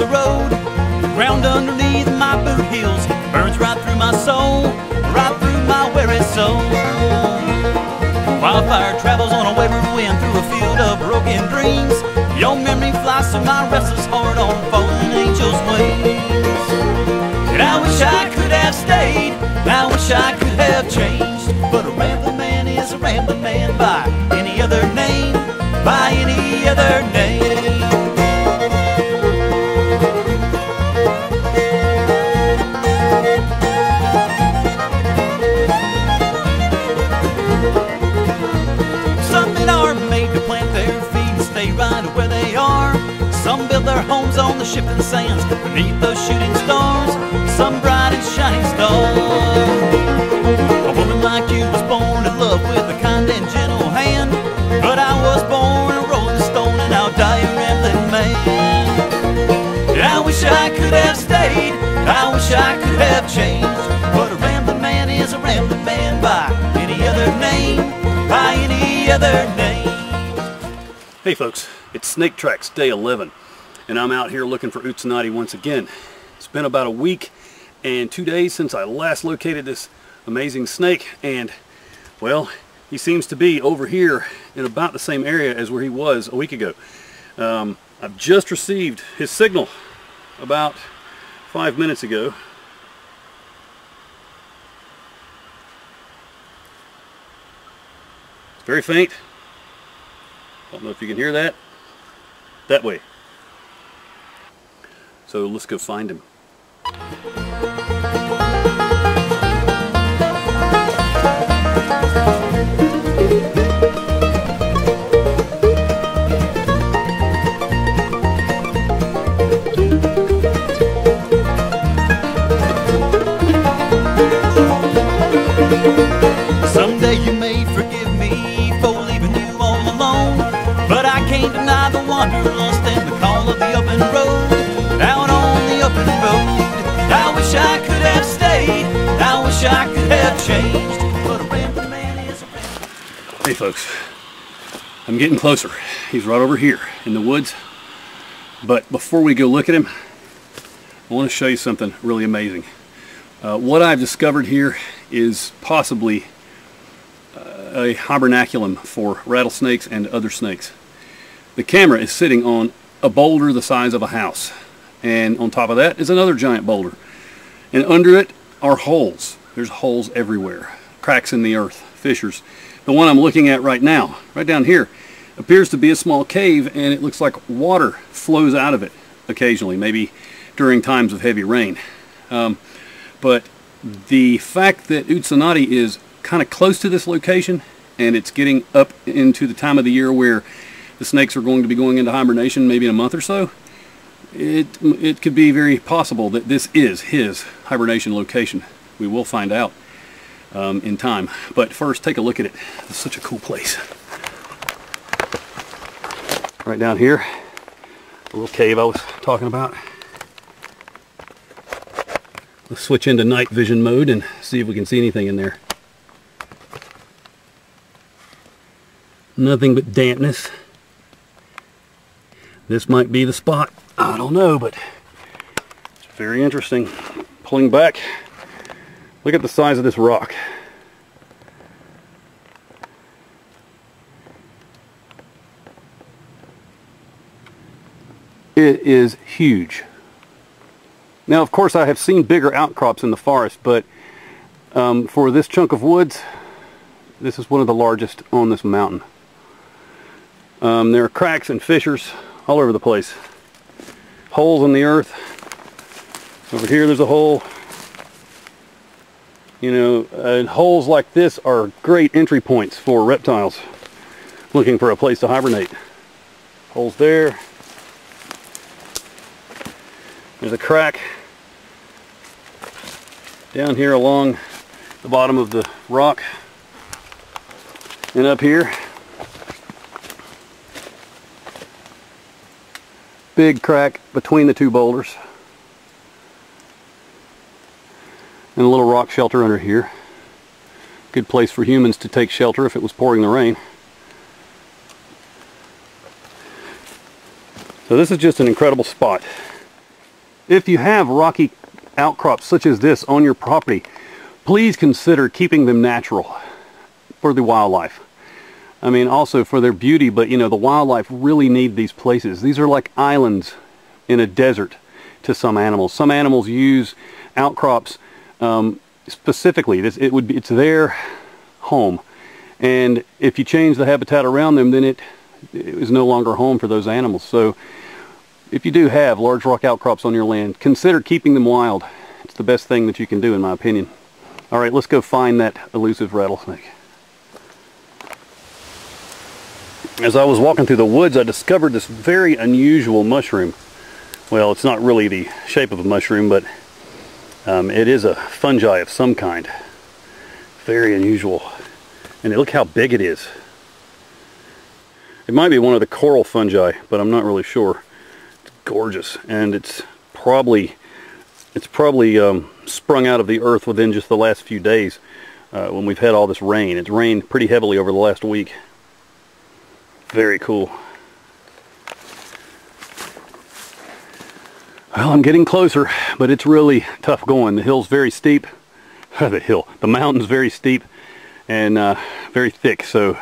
the road. The ground underneath my boot heels burns right through my soul, right through my weary soul. Wildfire travels on a wayward wind through a field of broken dreams. Your memory flies through my restless heart on fallen angels' wings. And I wish I could have stayed, I wish I could have changed, but a rambling man is a rambling man by any other name, by any other name. Some men are made to plant their feet and stay right where they are. Some build their homes on the shifting sands beneath those shooting stars, some bright and shining star. A woman like you was born in love with a kind and gentle hand, but I was born a rolling stone and I'll die a rambling man. I wish I could have stayed, I wish I could have changed, but a rambling man is a rambling man by any other name, by any other name. Hey folks, it's Snake Tracks Day 11, and I'm out here looking for Utsanati once again. It's been about a week and 2 days since I last located this amazing snake, and well, he seems to be over here in about the same area as where he was a week ago. I've just received his signal about 5 minutes ago. It's very faint. Don't know if you can hear that. That way. So let's go find him. Someday you may forgive me for leaving you all alone, but I can't deny the wanderlust and the call of the open road, out on the open road. I wish I could have stayed, I wish I could have changed, but a rambling man is a rambling. Hey folks, I'm getting closer. He's right over here in the woods, but before we go look at him, I want to show you something really amazing. What I've discovered here is possibly a hibernaculum for rattlesnakes and other snakes. The camera is sitting on a boulder the size of a house, and on top of that is another giant boulder, and under it are holes. There's holes everywhere, cracks in the earth, fissures. The one I'm looking at right now, right down here, appears to be a small cave, and it looks like water flows out of it occasionally, maybe during times of heavy rain. But the fact that Utsanati is kind of close to this location, and it's getting up into the time of the year where the snakes are going to be going into hibernation, maybe in a month or so, it could be very possible that this is his hibernation location. We will find out in time. But first, take a look at it. It's such a cool place. Right down here, a little cave I was talking about. Let's switch into night vision mode and see if we can see anything in there. Nothing but dampness. This might be the spot. I don't know, but it's very interesting. Pulling back, look at the size of this rock. It is huge. Now, of course, I have seen bigger outcrops in the forest, but for this chunk of woods, this is one of the largest on this mountain. There are cracks and fissures all over the place. Holes in the earth. Over here there's a hole. You know, and holes like this are great entry points for reptiles looking for a place to hibernate. Holes there. There's a crack down here along the bottom of the rock, and up here, big crack between the two boulders, and a little rock shelter under here. Good place for humans to take shelter if it was pouring the rain. So this is just an incredible spot. If you have rocky outcrops such as this on your property, please consider keeping them natural for the wildlife. I mean, also for their beauty, but you know, the wildlife really need these places. These are like islands in a desert to some animals. Some animals use outcrops specifically. It's their home. And if you change the habitat around them, then it is no longer home for those animals. So if you do have large rock outcrops on your land, consider keeping them wild. It's the best thing that you can do, in my opinion. All right, let's go find that elusive rattlesnake. As I was walking through the woods, I discovered this very unusual mushroom. Well, it's not really the shape of a mushroom, but it is a fungi of some kind. Very unusual. And look how big it is. It might be one of the coral fungi, but I'm not really sure. It's gorgeous, and it's probably sprung out of the earth within just the last few days when we've had all this rain. It's rained pretty heavily over the last week. Very cool. Well, I'm getting closer, but it's really tough going. The hill's very steep. The mountain's very steep and very thick, so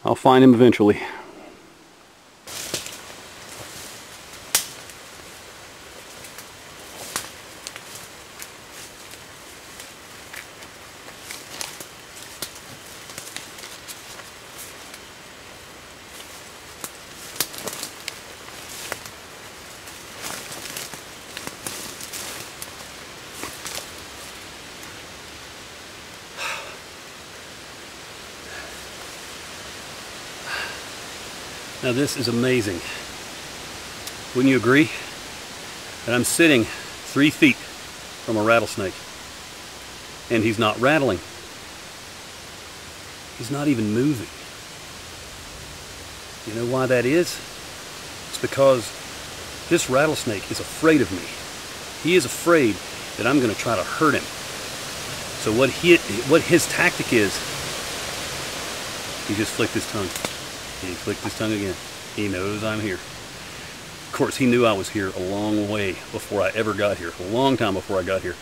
I'll find him eventually. Now this is amazing. Wouldn't you agree? That I'm sitting 3 feet from a rattlesnake and he's not rattling. He's not even moving. You know why that is? It's because this rattlesnake is afraid of me. He is afraid that I'm going to try to hurt him. So what his tactic is, he just flicked his tongue. He flicked his tongue again. He knows I'm here. Of course, he knew I was here a long way before I ever got here, a long time before I got here.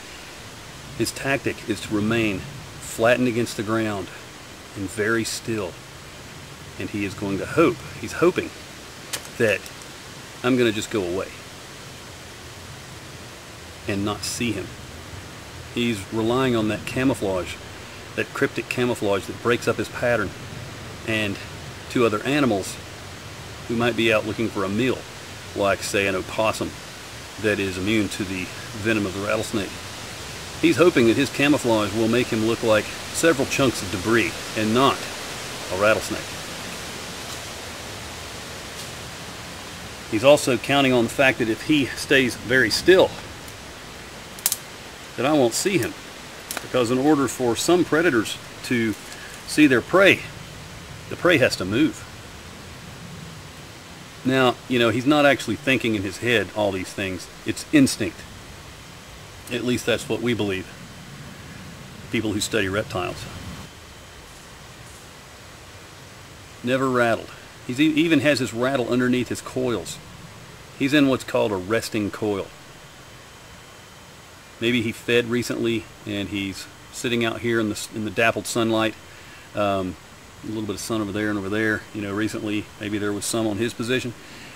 His tactic is to remain flattened against the ground and very still. And he is going to hope, he's hoping that I'm going to just go away and not see him. He's relying on that camouflage, that cryptic camouflage that breaks up his pattern, and to other animals who might be out looking for a meal, like say an opossum that is immune to the venom of the rattlesnake. He's hoping that his camouflage will make him look like several chunks of debris and not a rattlesnake. He's also counting on the fact that if he stays very still, that I won't see him, because in order for some predators to see their prey, the prey has to move. Now, you know, he's not actually thinking in his head all these things. It's instinct. At least that's what we believe, people who study reptiles. Never rattled. He even has his rattle underneath his coils. He's in what's called a resting coil. Maybe he fed recently and he's sitting out here in the dappled sunlight. A little bit of sun over there and over there. You know, recently maybe there was some on his position,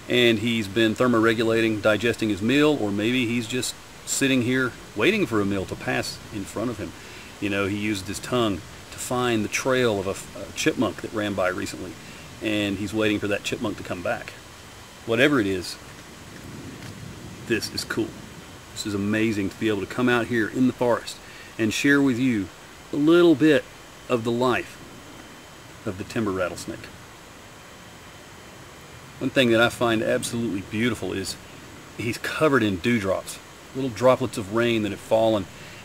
and he's been thermoregulating, digesting his meal, or maybe he's just sitting here waiting for a meal to pass in front of him. You know, he used his tongue to find the trail of a chipmunk that ran by recently, and he's waiting for that chipmunk to come back. Whatever it is, this is cool. This is amazing to be able to come out here in the forest and share with you a little bit of the life of the timber rattlesnake. One thing that I find absolutely beautiful is he's covered in dewdrops, little droplets of rain that have fallen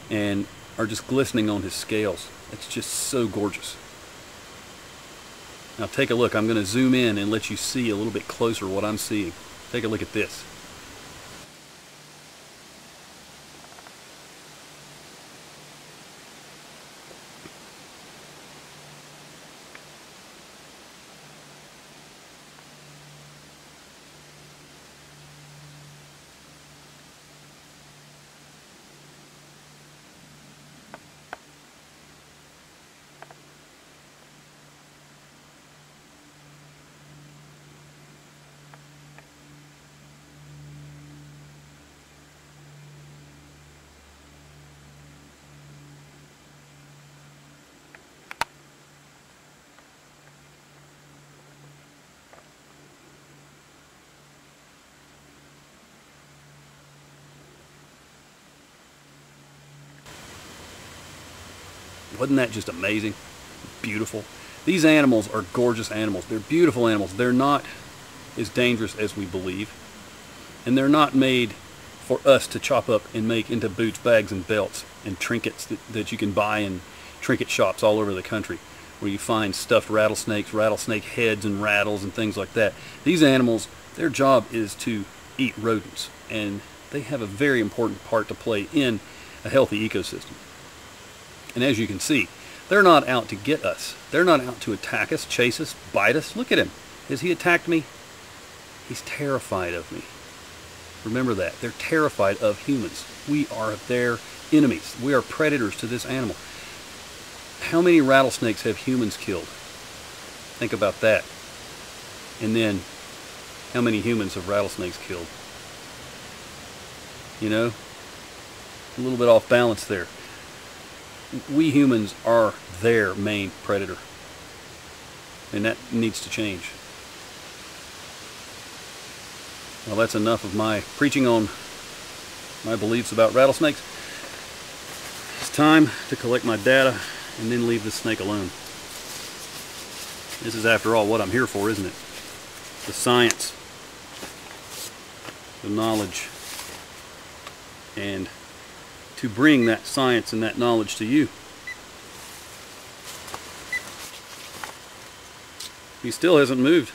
and are just glistening on his scales. It's just so gorgeous. Now take a look. I'm going to zoom in and let you see a little bit closer what I'm seeing. Take a look at this. Wasn't that just amazing? Beautiful. These animals are gorgeous animals. They're beautiful animals. They're not as dangerous as we believe. And they're not made for us to chop up and make into boots, bags, and belts and trinkets that you can buy in trinket shops all over the country, where you find stuffed rattlesnakes, rattlesnake heads and rattles and things like that. These animals, their job is to eat rodents, and they have a very important part to play in a healthy ecosystem. And as you can see, they're not out to get us. They're not out to attack us, chase us, bite us. Look at him. Has he attacked me? He's terrified of me. Remember that. They're terrified of humans. We are their enemies. We are predators to this animal. How many rattlesnakes have humans killed? Think about that. And then, how many humans have rattlesnakes killed? You know, a little bit off balance there. We humans are their main predator, and that needs to change. Well, that's enough of my preaching on my beliefs about rattlesnakes. It's time to collect my data and then leave this snake alone. This is, after all, what I'm here for, isn't it? The science, the knowledge, and to bring that science and that knowledge to you. He still hasn't moved.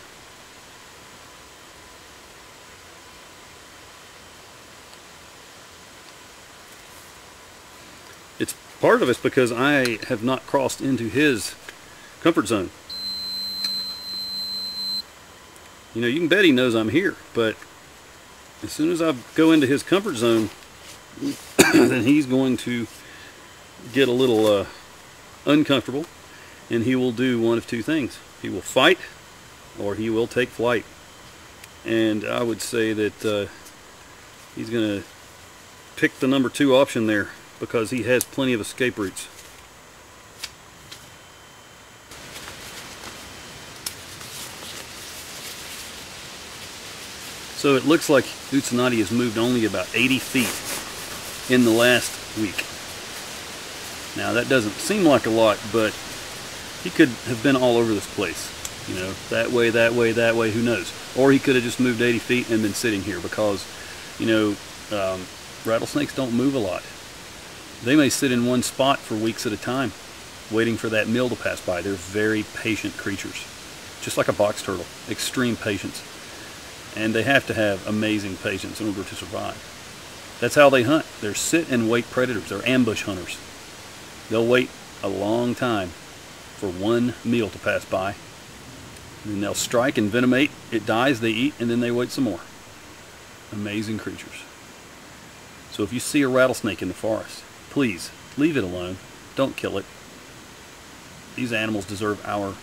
It's part of it's because I have not crossed into his comfort zone. You know, you can bet he knows I'm here, but as soon as I go into his comfort zone, then he's going to get a little uncomfortable, and he will do one of two things. He will fight, or he will take flight. And I would say that he's going to pick the number 2 option there, because he has plenty of escape routes. So it looks like Utsanati has moved only about 80 feet in the last week. Now that doesn't seem like a lot, but he could have been all over this place. You know, that way, that way, that way, who knows? Or he could have just moved 80 feet and been sitting here, because, you know, rattlesnakes don't move a lot. They may sit in one spot for weeks at a time, waiting for that meal to pass by. They're very patient creatures, just like a box turtle, extreme patience. And they have to have amazing patience in order to survive. That's how they hunt. They're sit and wait predators. They're ambush hunters. They'll wait a long time for one meal to pass by. And then they'll strike and venomate. It dies, they eat, and then they wait some more. Amazing creatures. So if you see a rattlesnake in the forest, please leave it alone. Don't kill it. These animals deserve our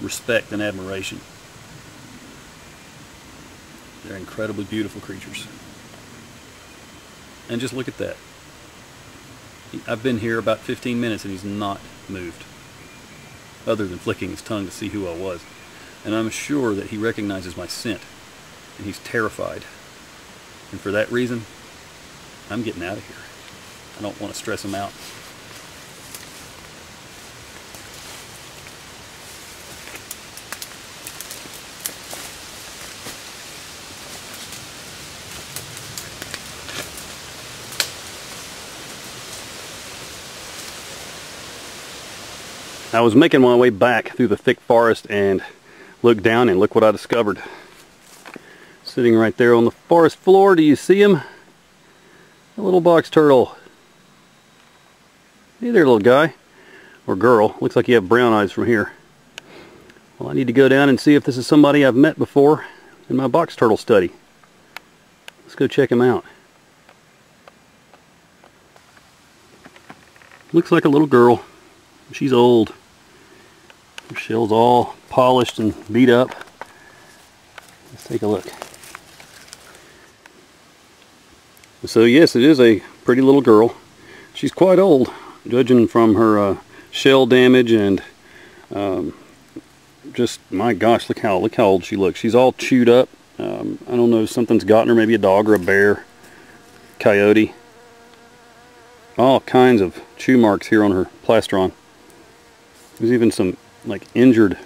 respect and admiration. They're incredibly beautiful creatures. And just look at that. I've been here about 15 minutes and he's not moved, other than flicking his tongue to see who I was. And I'm sure that he recognizes my scent, and he's terrified. And for that reason, I'm getting out of here. I don't want to stress him out. I was making my way back through the thick forest and looked down, and look what I discovered. Sitting right there on the forest floor, do you see him? A little box turtle. Hey there, little guy. Or girl. Looks like you have brown eyes from here. Well, I need to go down and see if this is somebody I've met before in my box turtle study. Let's go check him out. Looks like a little girl. She's old. Her shell's all polished and beat up. Let's take a look. So yes, it is a pretty little girl. She's quite old, judging from her shell damage, and just, my gosh, look how old she looks. She's all chewed up. I don't know, something's gotten her, maybe a dog or a bear, coyote. All kinds of chew marks here on her plastron. There's even some like injured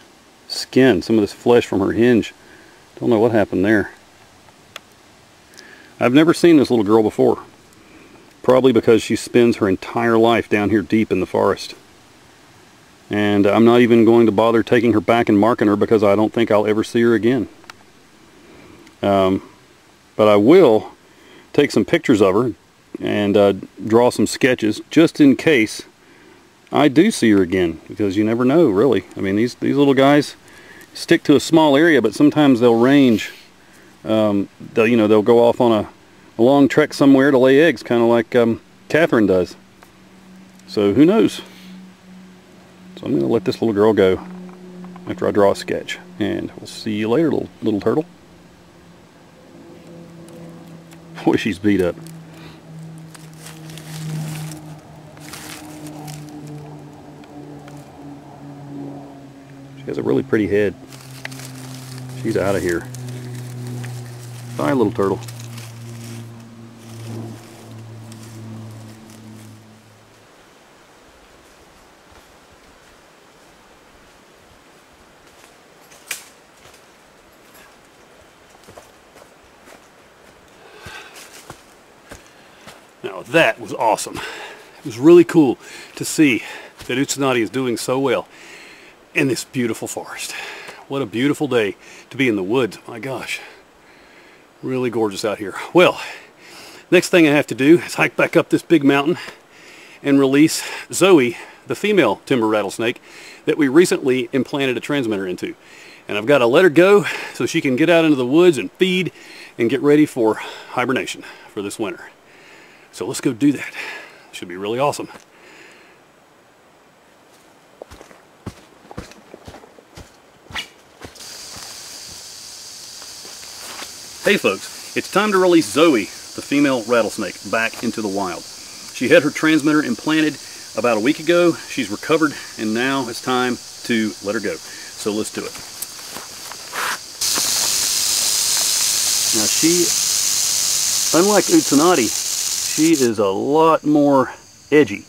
skin, some of this flesh from her hinge. Don't know what happened there. I've never seen this little girl before. Probably because she spends her entire life down here deep in the forest. And I'm not even going to bother taking her back and marking her because I don't think I'll ever see her again. But I will take some pictures of her and draw some sketches just in case I do see her again, because you never know, really. I mean, these little guys stick to a small area, but sometimes they'll range. They'll go off on a long trek somewhere to lay eggs, kind of like Catherine does. So who knows? So I'm going to let this little girl go after I draw a sketch, and we'll see you later, little turtle. Boy, she's beat up. She has a really pretty head. She's out of here. Bye, little turtle. Now that was awesome. It was really cool to see that Utsanati is doing so well in this beautiful forest. What a beautiful day to be in the woods. My gosh. Really gorgeous out here. Well, next thing I have to do is hike back up this big mountain and release Zoe, the female timber rattlesnake that we recently implanted a transmitter into. And I've got to let her go so she can get out into the woods and feed and get ready for hibernation for this winter. So let's go do that. Should be really awesome. Hey folks, it's time to release Zoe, the female rattlesnake, back into the wild. She had her transmitter implanted about a week ago. She's recovered, and now it's time to let her go. So let's do it. Now she, unlike Utsanati, she is a lot more edgy.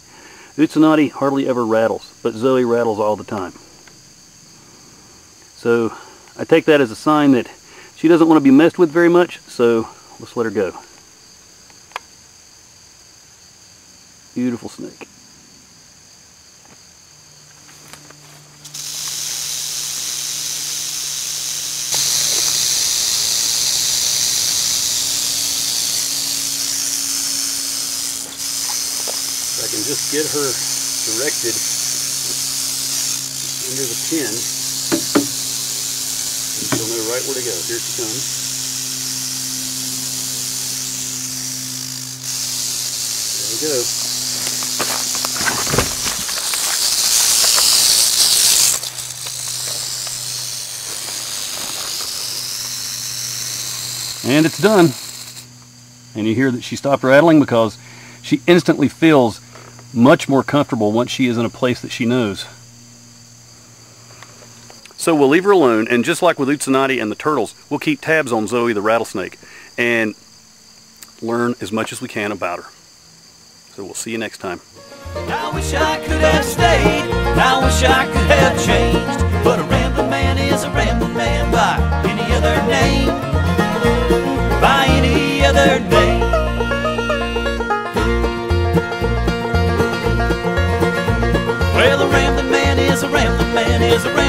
Utsanati hardly ever rattles, but Zoe rattles all the time. So I take that as a sign that she doesn't want to be messed with very much, so let's let her go. Beautiful snake. If I can just get her directed under the pin, and she'll know right where to go. Here she comes. There we go. And it's done. And you hear that she stopped rattling because she instantly feels much more comfortable once she is in a place that she knows. So we'll leave her alone, and just like with Utsanati and the turtles, we'll keep tabs on Zoe the rattlesnake and learn as much as we can about her. So we'll see you next time. I wish I could have stayed, I wish I could have changed, but a rambling man is a rambling man by any other name, by any other name. Well, a rambling man is a rambling man is a rambling